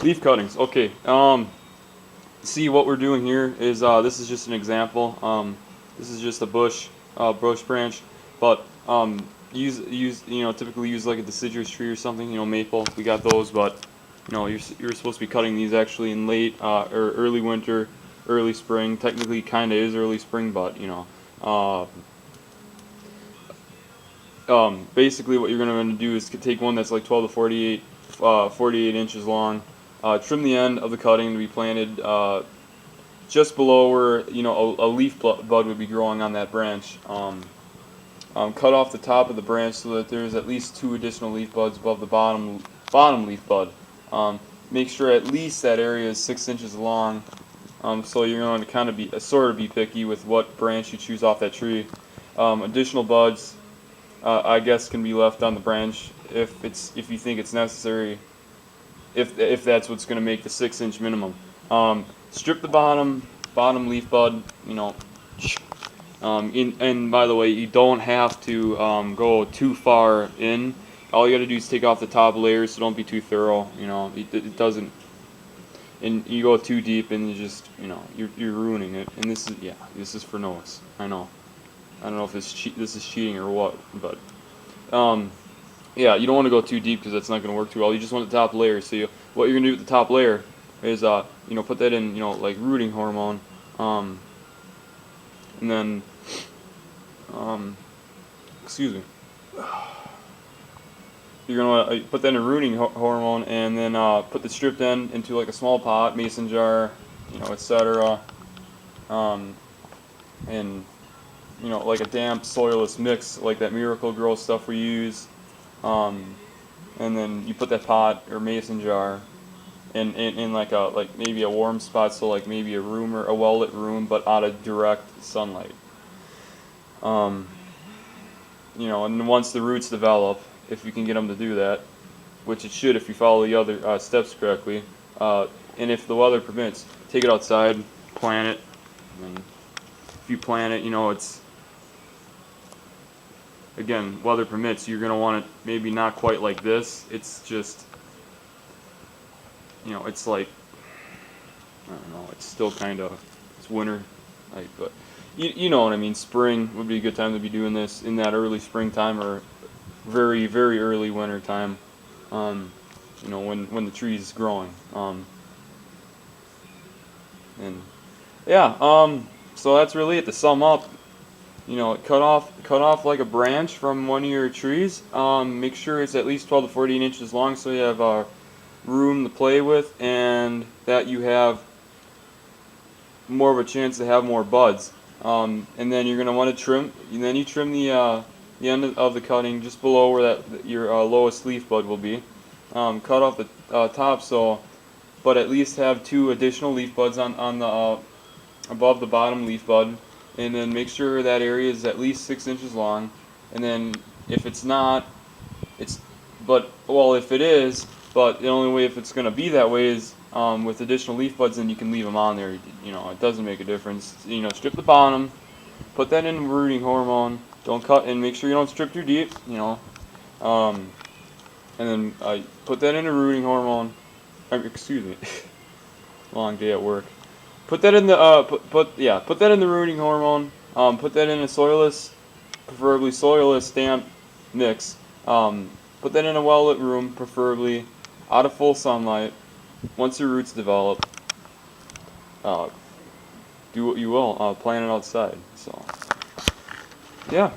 Leaf cuttings. Okay. See what we're doing here is this is just an example. This is just a bush branch, but use typically use like a deciduous tree or something. Maple. We got those, but you're supposed to be cutting these actually in late or early winter, early spring. Technically, kind of is early spring, but basically what you're going to do is take one that's like 12 to 48 inches long. Trim the end of the cutting to be planted just below where a leaf bud would be growing on that branch. Cut off the top of the branch so that there's at least 2 additional leaf buds above the bottom leaf bud. Make sure at least that area is 6 inches long. So you're going to kind of be picky with what branch you choose off that tree. Additional buds, I guess, can be left on the branch if you think it's necessary. If that's what's going to make the 6-inch minimum. Strip the bottom leaf bud. And by the way, you don't have to go too far in. All you got to do is take off the top layers, so don't be too thorough. It doesn't. And you go too deep, and you just you're ruining it. And this is for novice. I know. I don't know if this is cheating or what, but yeah, you don't want to go too deep because that's not going to work too well. You just want the top layer. So what you're going to do with the top layer is put that in like rooting hormone, and then excuse me. You're going to put that in rooting hormone, and then put the stripped end into like a small pot, mason jar, etc. And like a damp soilless mix, like that Miracle-Gro stuff we use. And then you put that pot or mason jar in like maybe a warm spot, so like maybe a room or a well-lit room, but out of direct sunlight. And then once the roots develop, if you can get them to do that, which it should if you follow the other steps correctly, and if the weather permits, take it outside, plant it, and if you plant it, it's, again, weather permits, you're going to want it maybe not quite like this. It's just, it's like, I don't know, it's still kind of, it's winter, but you know what I mean. Spring would be a good time to be doing this, in that early springtime or very, very early winter time, when the tree's growing. And yeah, so that's really it. To sum up, cut off like a branch from one of your trees. Make sure it's at least 12 to 14 inches long, so you have room to play with, and that you have more of a chance to have more buds. And then you're going to want to trim. And then you trim the end of the cutting just below where your lowest leaf bud will be. Cut off the top, but at least have 2 additional leaf buds on the above the bottom leaf bud. And then make sure that area is at least 6 inches long. And then if it's not, if it is, but the only way if it's going to be that way is with additional leaf buds, then you can leave them on there. It doesn't make a difference. Strip the bottom, put that in rooting hormone. Don't cut, and make sure you don't strip too deep. And then put that in a rooting hormone. Excuse me, long day at work. Put that in the put that in the rooting hormone. Put that in a preferably soilless, damp mix. Put that in a well-lit room, preferably out of full sunlight. Once your roots develop, do what you will. Plant it outside. So yeah.